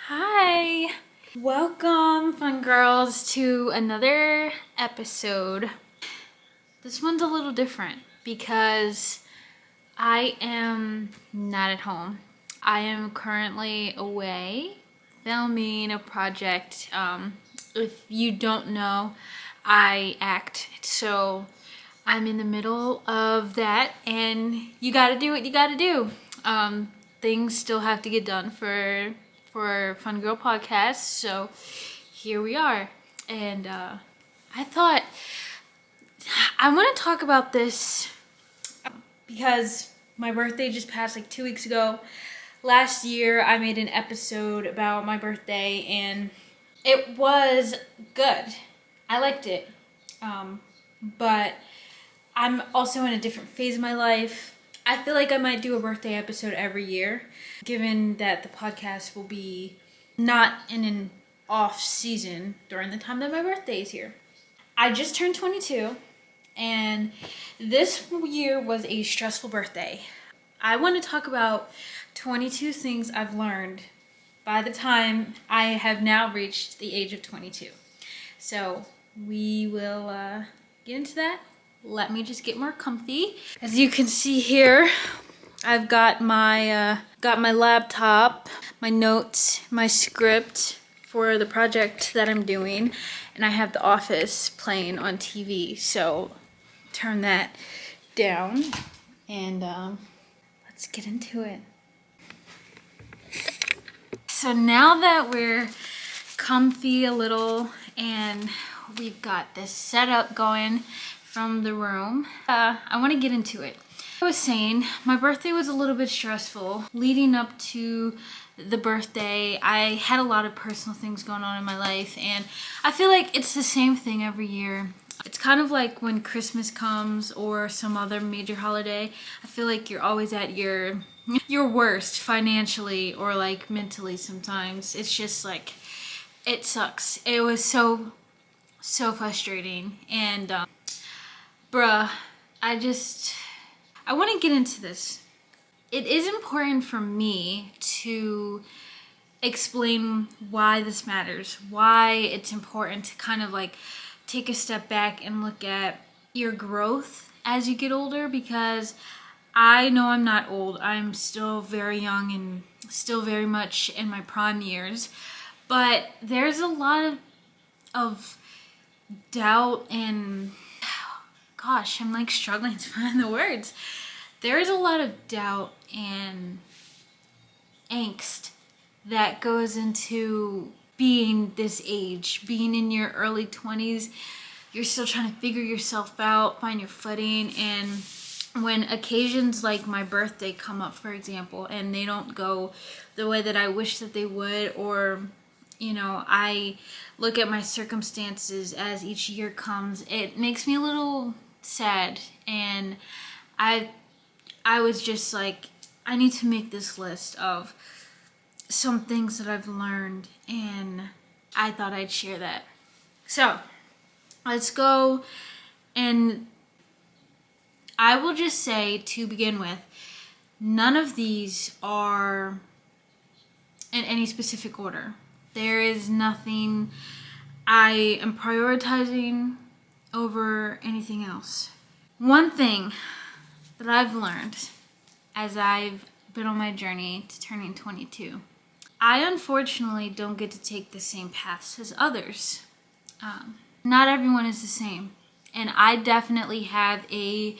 Hi! Welcome, fun girls, to another episode. This one's a little different because I am not at home. I am currently away filming a project. If you don't know, I act, so I'm in the middle of that, and you gotta do what you gotta do. Things still have to get done for Fun Girl Podcast, so here we are. And I thought I want to talk about this because my birthday just passed like 2 weeks ago. Last year, I made an episode about my birthday, and it was good. I liked it. But I'm also in a different phase of my life. I feel like I might do a birthday episode every year, given that the podcast will be not in an off season during the time that my birthday is here. I just turned 22, and this year was a stressful birthday. I want to talk about 22 things I've learned by the time I have now reached the age of 22. So we will get into that. Let me just get more comfy. As you can see here, I've got my laptop, my notes, my script for the project that I'm doing, and I have The Office playing on TV. So turn that down, and let's get into it. So now that we're comfy a little and we've got this setup going from the room, I want to get into it. I was saying my birthday was a little bit stressful. Leading up to the birthday, I had a lot of personal things going on in my life, and I feel like it's the same thing every year. It's kind of like when Christmas comes or some other major holiday. I feel like you're always at your worst financially or like mentally sometimes. It's just like, it sucks. It was so frustrating. And bruh, I want to get into this. It is important for me to explain why this matters, why it's important to kind of like take a step back and look at your growth as you get older, because I know I'm not old. I'm still very young and still very much in my prime years, but there's a lot of doubt and gosh, I'm like struggling to find the words. There's a lot of doubt and angst that goes into being this age, being in your early 20s. You're still trying to figure yourself out, find your footing, and when occasions like my birthday come up, for example, and they don't go the way that I wish that they would, or I look at my circumstances as each year comes, it makes me a little sad. And I was just like, I need to make this list of some things that I've learned, and I thought I'd share that. So let's go, and I will just say to begin with, none of these are in any specific order. There is nothing I am prioritizing over anything else. One thing that I've learned as I've been on my journey to turning 22, I unfortunately don't get to take the same paths as others. Not everyone is the same, and I definitely have a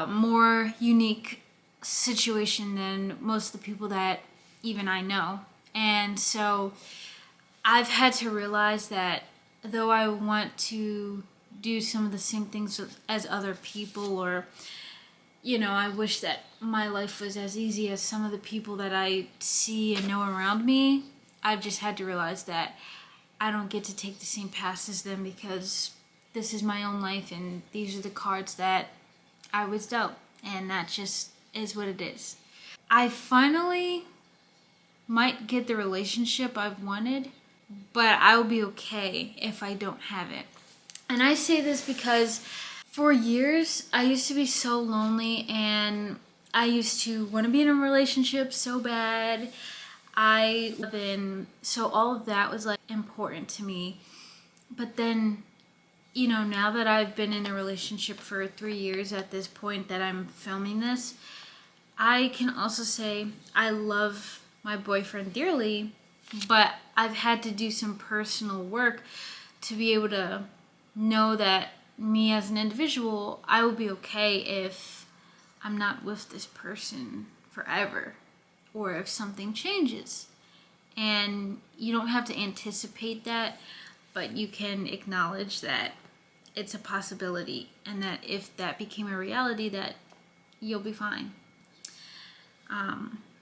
more unique situation than most of the people that even I know. And so I've had to realize that though I want to do some of the same things as other people, or I wish that my life was as easy as some of the people that I see and know around me, I've just had to realize that I don't get to take the same paths as them, because this is my own life and these are the cards that I was dealt, and that just is what it is. I finally might get the relationship I've wanted, but I will be okay if I don't have it. And I say this because for years I used to be so lonely, and I used to want to be in a relationship so bad. So all of that was like important to me. But then, now that I've been in a relationship for 3 years at this point that I'm filming this, I can also say I love my boyfriend dearly, but I've had to do some personal work to be able to know that me as an individual, I will be okay if I'm not with this person forever, or if something changes. And you don't have to anticipate that, but you can acknowledge that it's a possibility, and that if that became a reality, that you'll be fine.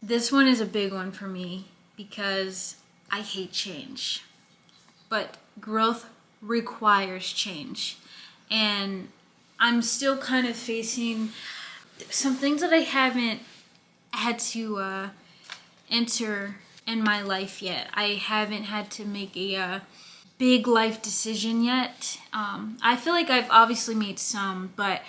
This one is a big one for me because I hate change, but growth requires change. And I'm still kind of facing some things that I haven't had to enter in my life yet. I haven't had to make a big life decision yet. I feel like I've obviously made some, but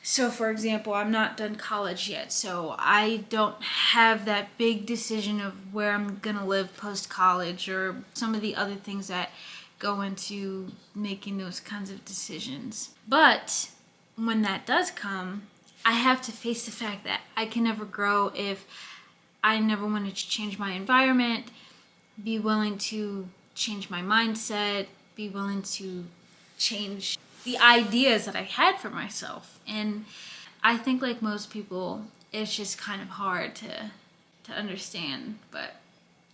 so for example, I'm not done college yet, so I don't have that big decision of where I'm gonna live post-college, or some of the other things that go into making those kinds of decisions. But when that does come, I have to face the fact that I can never grow if I never wanted to change my environment, be willing to change my mindset, be willing to change the ideas that I had for myself. And I think, like most people, it's just kind of hard to understand, but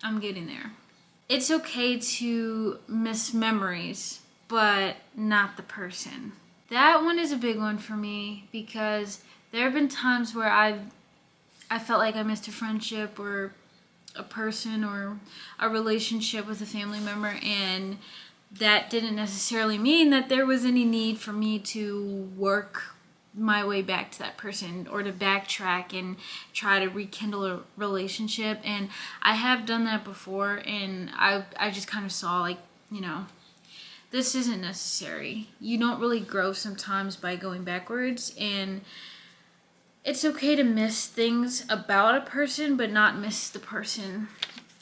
I'm getting there. It's okay to miss memories, but not the person. That one is a big one for me because there have been times where I felt like I missed a friendship or a person or a relationship with a family member, and that didn't necessarily mean that there was any need for me to work my way back to that person or to backtrack and try to rekindle a relationship. And I have done that before, and I just kind of saw, like, this isn't necessary. You don't really grow sometimes by going backwards, and it's okay to miss things about a person, but not miss the person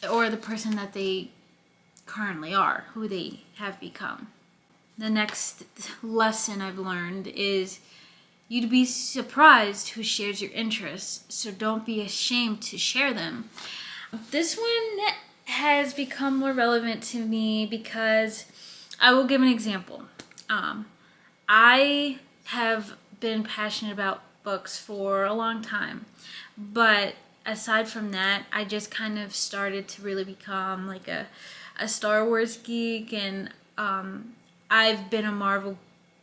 or the person that they currently are, who they have become. The next lesson I've learned is you'd be surprised who shares your interests, so don't be ashamed to share them. This one has become more relevant to me because I will give an example. I have been passionate about books for a long time, but aside from that, I just kind of started to really become like a Star Wars geek, and I've been a Marvel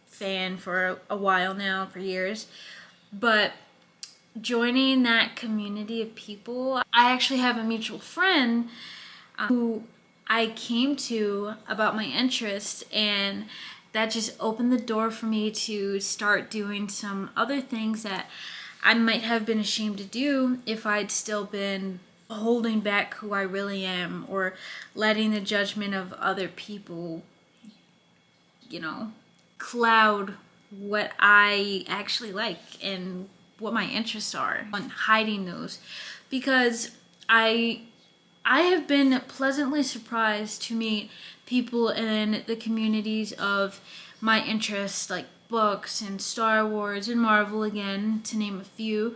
fan for a while now, for years. But joining that community of people, I actually have a mutual friend who I came to about my interests, and that just opened the door for me to start doing some other things that I might have been ashamed to do if I'd still been holding back who I really am, or letting the judgment of other people, cloud what I actually like and what my interests are, and hiding those. Because I have been pleasantly surprised to meet people in the communities of my interests, like books and Star Wars and Marvel, again, to name a few.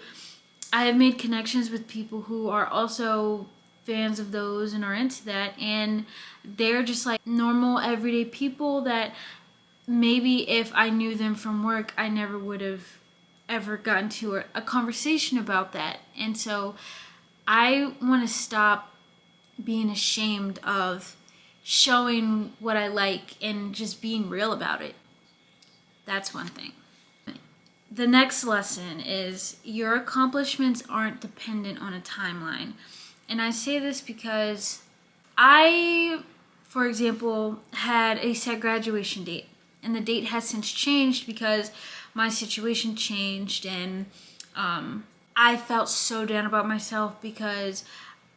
I have made connections with people who are also fans of those and are into that, and they're just like normal, everyday people that maybe if I knew them from work, I never would have ever gotten to a conversation about that. And so I want to stop being ashamed of showing what I like and just being real about it. That's one thing. The next lesson is your accomplishments aren't dependent on a timeline. And I say this because I, for example, had a set graduation date, and the date has since changed because my situation changed, and I felt so down about myself because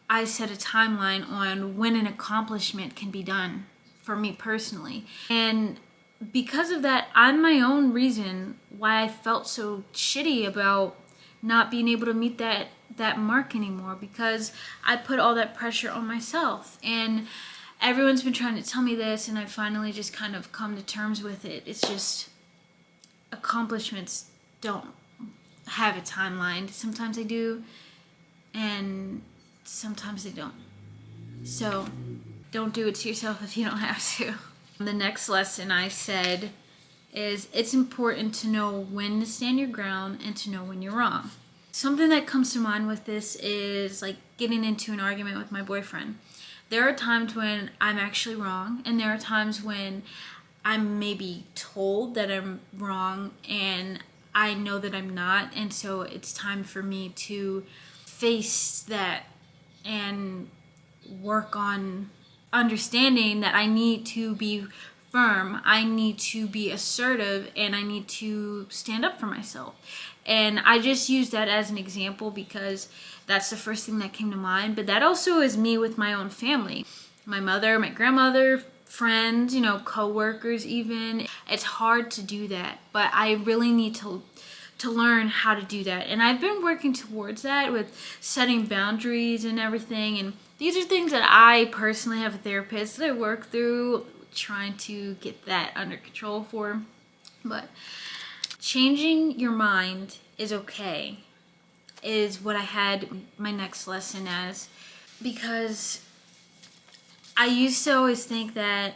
I set a timeline on when an accomplishment can be done for me personally. And because of that, I'm my own reason why I felt so shitty about not being able to meet that mark anymore because I put all that pressure on myself. And everyone's been trying to tell me this, and I finally just kind of come to terms with it. It's just accomplishments don't have a timeline. Sometimes they do, and sometimes they don't. So don't do it to yourself if you don't have to. The next lesson I said is it's important to know when to stand your ground and to know when you're wrong. Something that comes to mind with this is like getting into an argument with my boyfriend. There are times when I'm actually wrong, and there are times when I'm maybe told that I'm wrong and I know that I'm not, and so it's time for me to face that and work on understanding that I need to be firm, I need to be assertive, and I need to stand up for myself. And I just use that as an example because that's the first thing that came to mind. But that also is me with my own family. My mother, my grandmother, friends, co-workers even. It's hard to do that, but I really need to learn how to do that. And I've been working towards that with setting boundaries and everything. And these are things that I personally have a therapist that I work through, trying to get that under control for. But changing your mind is okay, is what I had my next lesson as. Because I used to always think that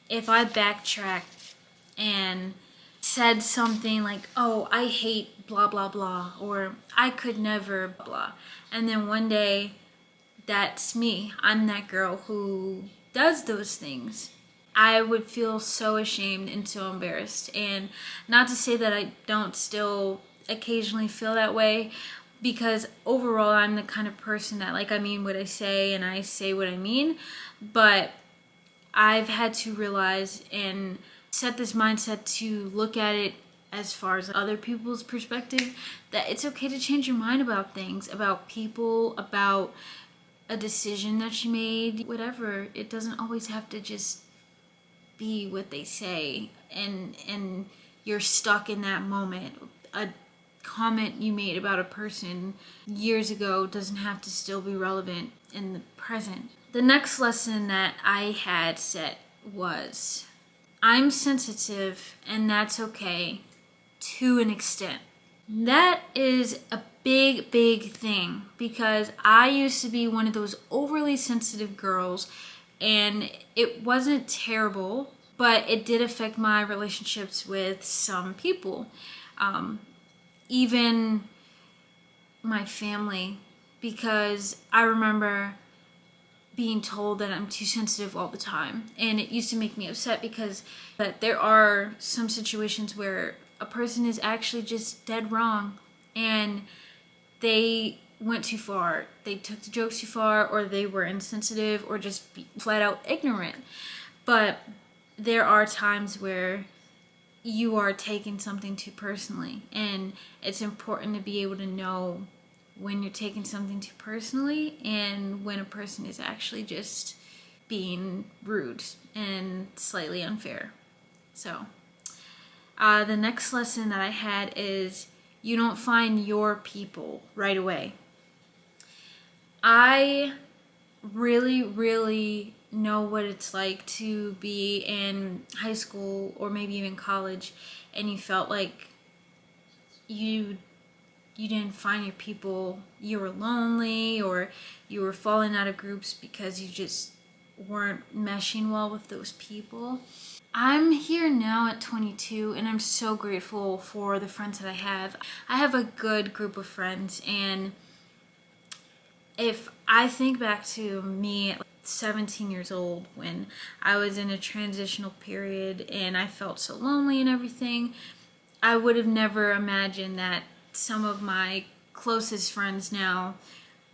if I backtracked and said something like, oh, I hate blah, blah, blah, or I could never blah, and then one day, that's me. I'm that girl who does those things. I would feel so ashamed and so embarrassed. And not to say that I don't still occasionally feel that way, because overall I'm the kind of person that I mean what I say and I say what I mean. But I've had to realize and set this mindset to look at it as far as other people's perspective, that it's okay to change your mind about things, about people, about a decision that you made, whatever. It doesn't always have to just be what they say and you're stuck in that moment. A comment you made about a person years ago doesn't have to still be relevant in the present. The next lesson that I had set was I'm sensitive, and that's okay to an extent. That is a big, big thing, because I used to be one of those overly sensitive girls, and it wasn't terrible, but it did affect my relationships with some people. Even my family, because I remember being told that I'm too sensitive all the time, and it used to make me upset because that there are some situations where a person is actually just dead wrong and they went too far, they took the jokes too far, or they were insensitive or just flat out ignorant. But there are times where you are taking something too personally, and it's important to be able to know when you're taking something too personally and when a person is actually just being rude and slightly unfair. So the next lesson that I had is you don't find your people right away. I really, really know what it's like to be in high school or maybe even college and you felt like you didn't find your people, you were lonely, or you were falling out of groups because you just weren't meshing well with those people. I'm here now at 22, and I'm so grateful for the friends that I have. I have a good group of friends, and if I think back to me at 17 years old when I was in a transitional period and I felt so lonely and everything, I would have never imagined that some of my closest friends now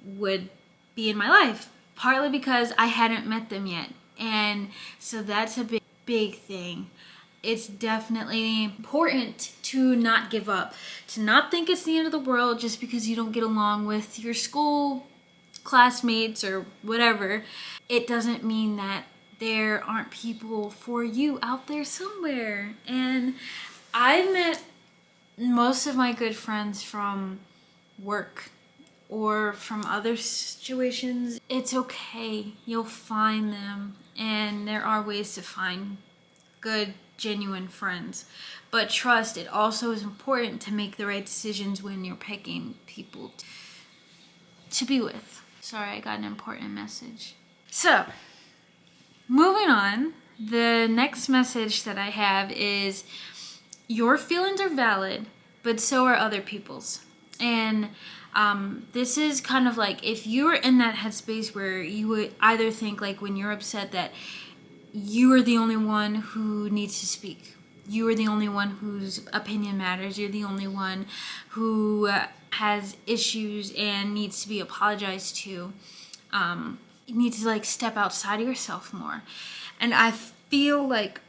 would be in my life, partly because I hadn't met them yet. And so that's a big thing. It's definitely important to not give up, to not think it's the end of the world just because you don't get along with your school classmates or whatever. It doesn't mean that there aren't people for you out there somewhere. And I met most of my good friends from work or from other situations, it's okay. You'll find them, and there are ways to find good, genuine friends. But trust, it also is important to make the right decisions when you're picking people to be with. Sorry, I got an important message. So, moving on, the next message that I have is your feelings are valid, but so are other people's. And this is kind of like if you're in that headspace where you would either think, like, when you're upset, that you are the only one who needs to speak. You are the only one whose opinion matters. You're the only one who has issues and needs to be apologized to. You need to, like, step outside of yourself more. And I feel like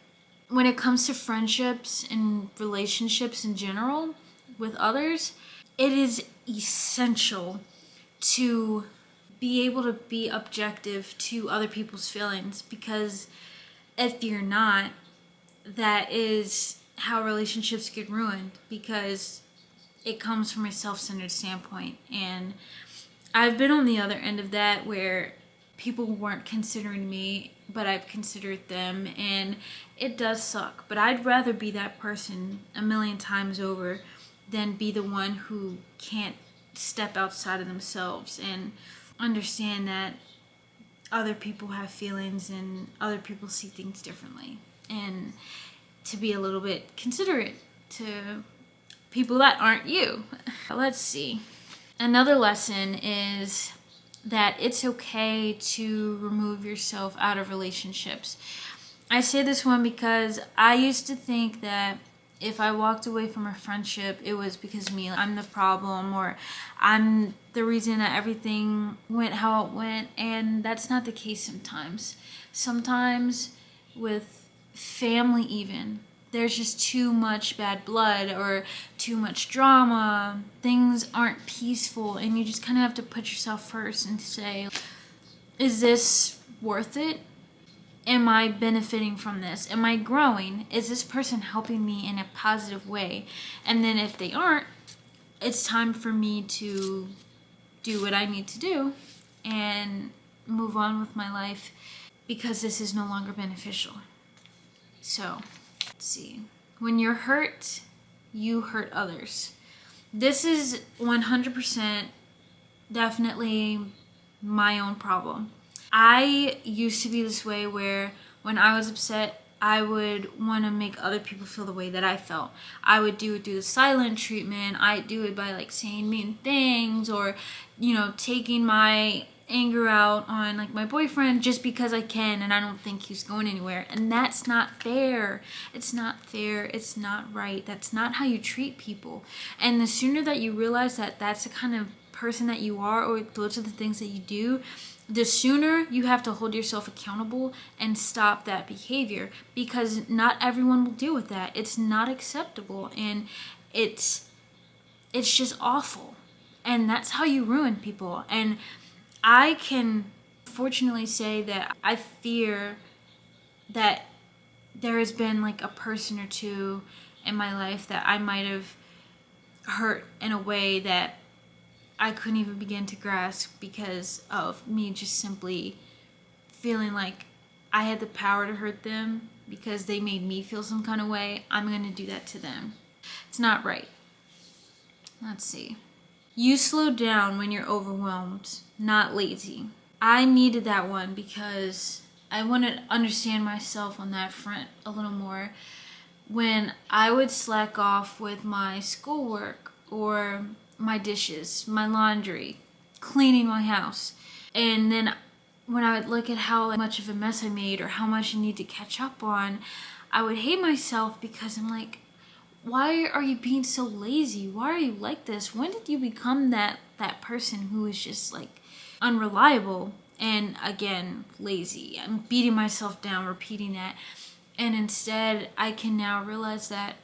when it comes to friendships and relationships in general with others, it is essential to be able to be objective to other people's feelings, because if you're not, that is how relationships get ruined, because it comes from a self-centered standpoint. And I've been on the other end of that, where people weren't considering me, but I've considered them, and it does suck. But I'd rather be that person a million times over than be the one who can't step outside of themselves and understand that other people have feelings and other people see things differently, and to be a little bit considerate to people that aren't you. Let's see. Another lesson is that it's okay to remove yourself out of relationships. I say this one because I used to think that if I walked away from a friendship, it was because of me. I'm the problem, or I'm the reason that everything went how it went, and that's not the case sometimes. Sometimes with family even, there's just too much bad blood or too much drama. Things aren't peaceful, and you just kind of have to put yourself first and say, is this worth it? Am I benefiting from this? Am I growing? Is this person helping me in a positive way? And then if they aren't, it's time for me to do what I need to do and move on with my life, because this is no longer beneficial. So, let's see. When you're hurt, you hurt others. This is 100% definitely my own problem. I used to be this way where when I was upset, I would want to make other people feel the way that I felt. I would do the silent treatment. I'd do it by, like, saying mean things, or, taking my anger out on, like, my boyfriend just because I can and I don't think he's going anywhere. And that's not fair. It's not fair. It's not right. That's not how you treat people. And the sooner that you realize that that's the kind of person that you are, or those are the things that you do, the sooner you have to hold yourself accountable and stop that behavior, because not everyone will deal with that. It's not acceptable, and it's just awful. And that's how you ruin people. And I can fortunately say that I fear that there has been, like, a person or two in my life that I might have hurt in a way that I couldn't even begin to grasp, because of me just simply feeling like I had the power to hurt them because they made me feel some kind of way. I'm going to do that to them. It's not right. Let's see. You slow down when you're overwhelmed, not lazy. I needed that one because I want to understand myself on that front a little more. When I would slack off with my schoolwork or my dishes, my laundry, cleaning my house, and then when I would look at how much of a mess I made or how much I need to catch up on, I would hate myself, because I'm like, why are you being so lazy? Why are you like this? When did you become that person who is just, like, unreliable and, again, lazy? I'm beating myself down, repeating that. And instead, I can now realize that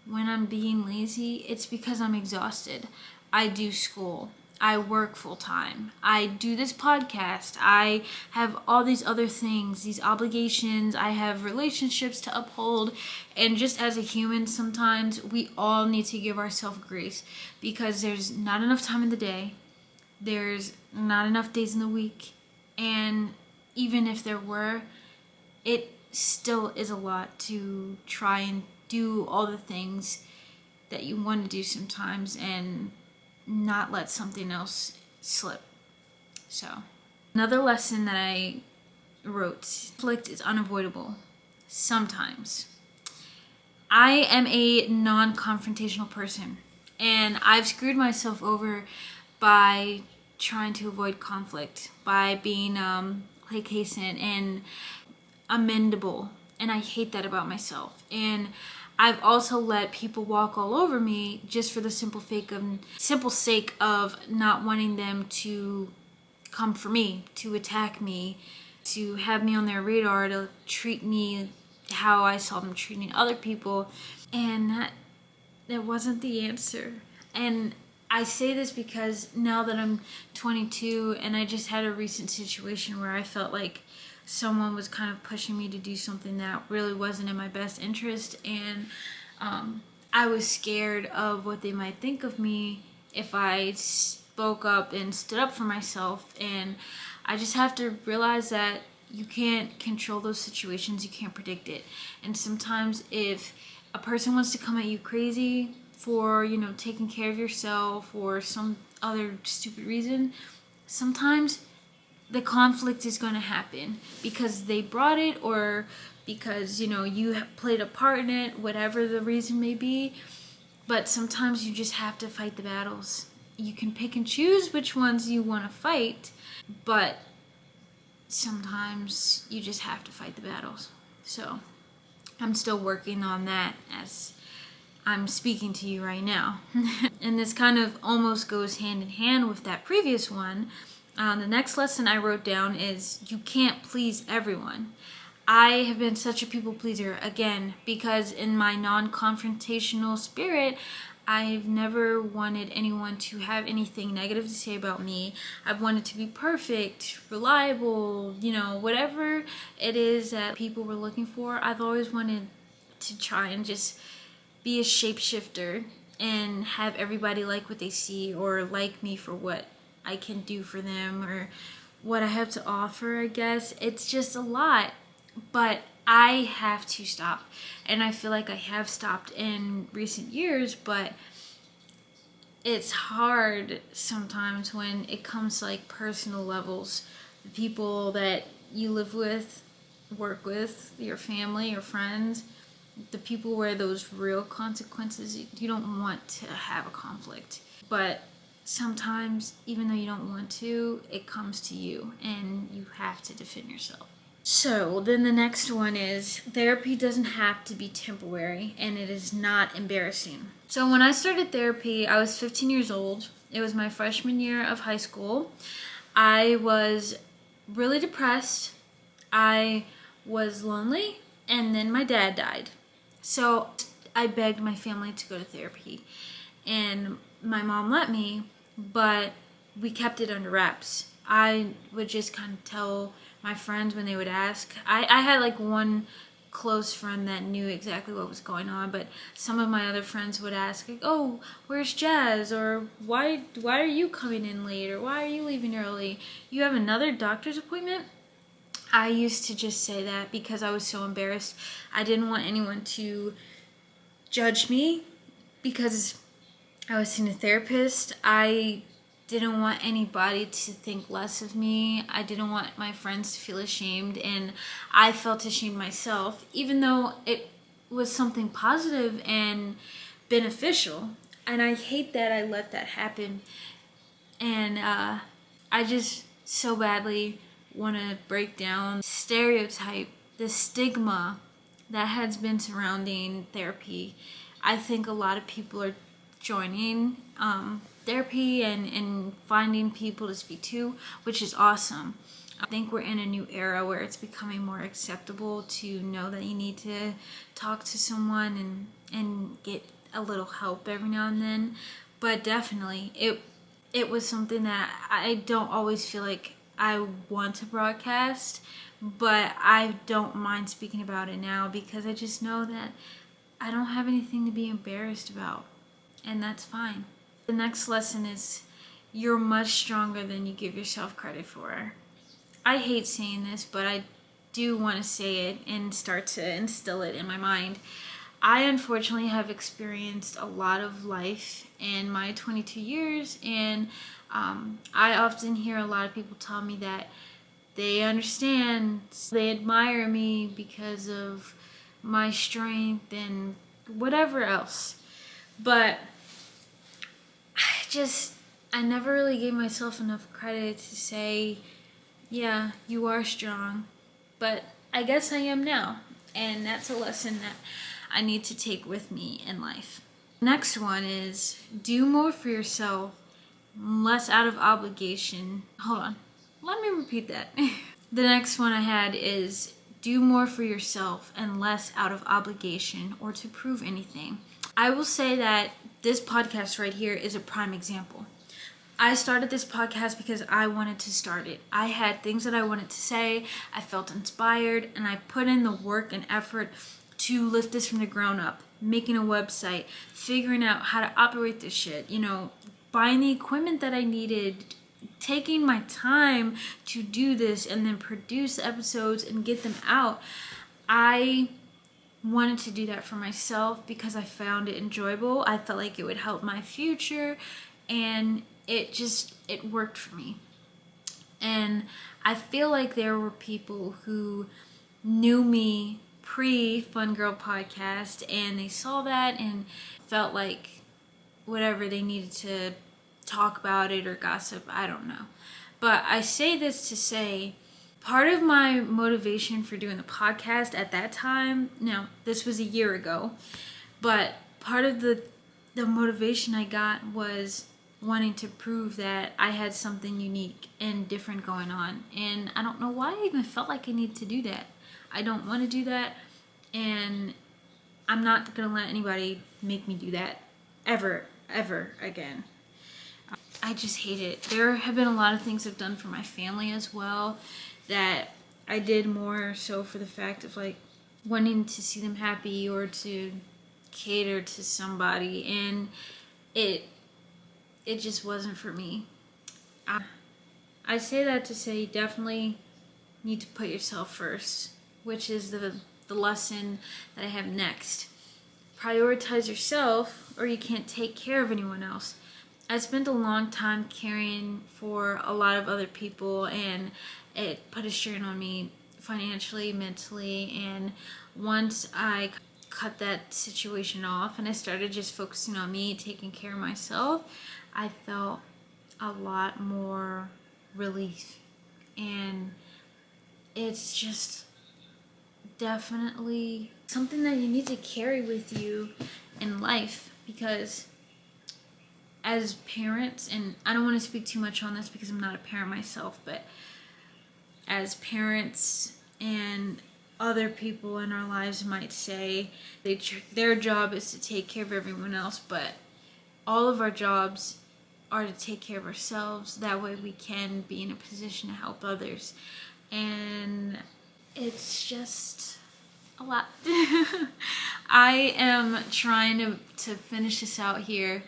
when I'm being lazy, it's because I'm exhausted. I do school. I work full time. I do this podcast. I have all these other things, these obligations. I have relationships to uphold. And just as a human, sometimes we all need to give ourselves grace because there's not enough time in the day. There's not enough days in the week. And even if there were, it still is a lot to try and do all the things that you want to do sometimes and not let something else slip. So, another lesson that I wrote: conflict is unavoidable sometimes. I am a non-confrontational person, and I've screwed myself over by trying to avoid conflict, by being placate and amendable, and I hate that about myself. And I've also let people walk all over me just for the simple sake of not wanting them to come for me, to attack me, to have me on their radar, to treat me how I saw them treating other people. And that wasn't the answer. And I say this because now that I'm 22 and I just had a recent situation where I felt like someone was kind of pushing me to do something that really wasn't in my best interest, and I was scared of what they might think of me if I spoke up and stood up for myself. And I just have to realize that you can't control those situations, you can't predict it. And sometimes if a person wants to come at you crazy for, taking care of yourself or some other stupid reason, sometimes the conflict is going to happen because they brought it, or because you played a part in it, whatever the reason may be. But sometimes you just have to fight the battles. You can pick and choose which ones you want to fight, but sometimes you just have to fight the battles. So I'm still working on that as I'm speaking to you right now. And this kind of almost goes hand in hand with that previous one. The next lesson I wrote down is you can't please everyone. I have been such a people pleaser, again, because in my non-confrontational spirit, I've never wanted anyone to have anything negative to say about me. I've wanted to be perfect, reliable, whatever it is that people were looking for. I've always wanted to try and just be a shapeshifter and have everybody like what they see, or like me for what I can do for them, or what I have to offer, I guess. It's just a lot, but I have to stop. And I feel like I have stopped in recent years, but it's hard sometimes when it comes to like personal levels. The people that you live with, work with, your family, your friends, the people where those real consequences, you don't want to have a conflict. But sometimes, even though you don't want to, it comes to you and you have to defend yourself. So then the next one is therapy doesn't have to be temporary, and it is not embarrassing. So when I started therapy, I was 15 years old. It was my freshman year of high school. I was really depressed. I was lonely, and then my dad died. So I begged my family to go to therapy, and my mom let me, but we kept it under wraps. I would just kind of tell my friends when they would ask. I had like one close friend that knew exactly what was going on, but some of my other friends would ask, like, oh, where's Jazz? Or why are you coming in late? Or why are you leaving early? You have another doctor's appointment? I used to just say that because I was so embarrassed. I didn't want anyone to judge me because I was seeing a therapist. I didn't want anybody to think less of me. I didn't want my friends to feel ashamed, and I felt ashamed myself, even though it was something positive and beneficial. And I hate that I let that happen. And I just so badly want to break down stereotype, the stigma that has been surrounding therapy. I think a lot of people are joining therapy and finding people to speak to, which is awesome. I think we're in a new era where it's becoming more acceptable to know that you need to talk to someone and get a little help every now and then. But definitely, it was something that I don't always feel like I want to broadcast, but I don't mind speaking about it now because I just know that I don't have anything to be embarrassed about, and that's fine. The next lesson is you're much stronger than you give yourself credit for. I hate saying this, but I do want to say it and start to instill it in my mind. I unfortunately have experienced a lot of life in my 22 years, and I often hear a lot of people tell me that they understand, they admire me because of my strength and whatever else. But I never really gave myself enough credit to say, yeah, you are strong. But I guess I am now. And that's a lesson that I need to take with me in life. Next one is do more for yourself, less out of obligation. Hold on. Let me repeat that. The next one I had is do more for yourself and less out of obligation or to prove anything. I will say that this podcast right here is a prime example. I started this podcast because I wanted to start it. I had things that I wanted to say. I felt inspired, and I put in the work and effort to lift this from the ground up. Making a website, figuring out how to operate this shit, buying the equipment that I needed, taking my time to do this, and then produce episodes and get them out. I wanted to do that for myself because I found it enjoyable. I felt like it would help my future, and it worked for me. And I feel like there were people who knew me pre-Fun Girl podcast, and they saw that and felt like whatever, they needed to talk about it or gossip. I don't know. But I say this to say, part of my motivation for doing the podcast at that time, now this was a year ago, but part of the motivation I got was wanting to prove that I had something unique and different going on. And I don't know why I even felt like I needed to do that. I don't want to do that, and I'm not going to let anybody make me do that ever again. I just hate it. There have been a lot of things I've done for my family as well that I did more so for the fact of like wanting to see them happy or to cater to somebody, and it just wasn't for me. I say that to say you definitely need to put yourself first, which is the lesson that I have next. Prioritize yourself or you can't take care of anyone else. I spent a long time caring for a lot of other people, and it put a strain on me financially, mentally, and once I cut that situation off and I started just focusing on me, taking care of myself, I felt a lot more relief. And it's just definitely something that you need to carry with you in life, because as parents, and I don't want to speak too much on this because I'm not a parent myself, but as parents and other people in our lives might say, their job is to take care of everyone else, but all of our jobs are to take care of ourselves. That way we can be in a position to help others. And it's just a lot. I am trying to finish this out here.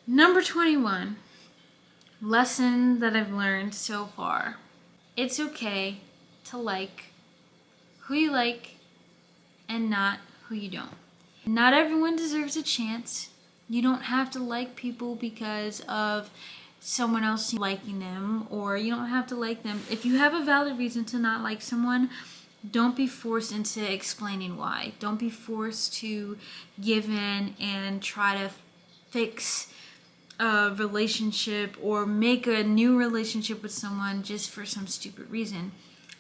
Number 21, lesson that I've learned so far. It's okay to like who you like and not who you don't. Not everyone deserves a chance. You don't have to like people because of someone else liking them, or you don't have to like them. If you have a valid reason to not like someone, don't be forced into explaining why. Don't be forced to give in and try to fix a relationship or make a new relationship with someone just for some stupid reason.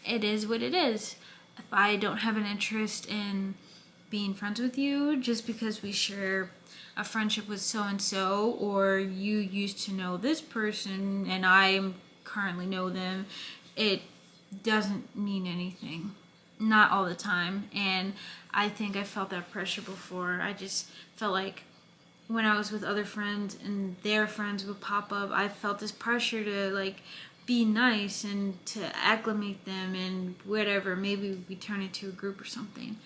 It is what it is. If I don't have an interest in being friends with you just because we share a friendship with so-and-so, or you used to know this person and I currently know them, it doesn't mean anything. Not all the time. And I think I felt that pressure before. I just felt like when I was with other friends and their friends would pop up, I felt this pressure to like be nice and to acclimate them and whatever. Maybe we turn into a group or something.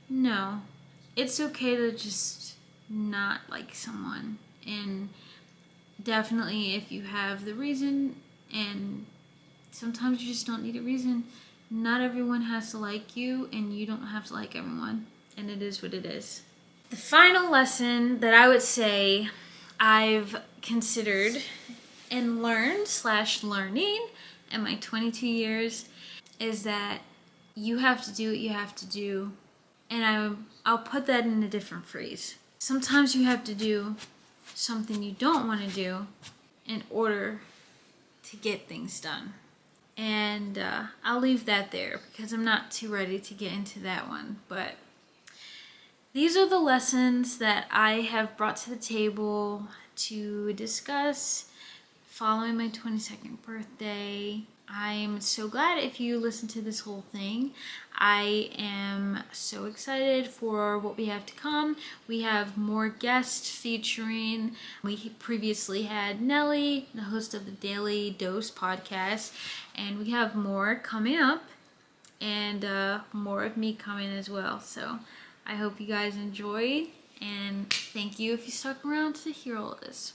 No, it's okay to just not like someone. And definitely if you have the reason, and sometimes you just don't need a reason. Not everyone has to like you, and you don't have to like everyone. And it is what it is. The final lesson that I would say I've considered and learned / learning in my 22 years is that you have to do what you have to do. And I'll put that in a different phrase. Sometimes you have to do something you don't want to do in order to get things done. And I'll leave that there because I'm not too ready to get into that one. But these are the lessons that I have brought to the table to discuss following my 22nd birthday. I'm so glad if you listen to this whole thing. I am so excited for what we have to come. We have more guests featuring. We previously had Nellie, the host of the Daily Dose podcast, and we have more coming up, and more of me coming as well. So I hope you guys enjoy, and thank you if you stuck around to hear all this.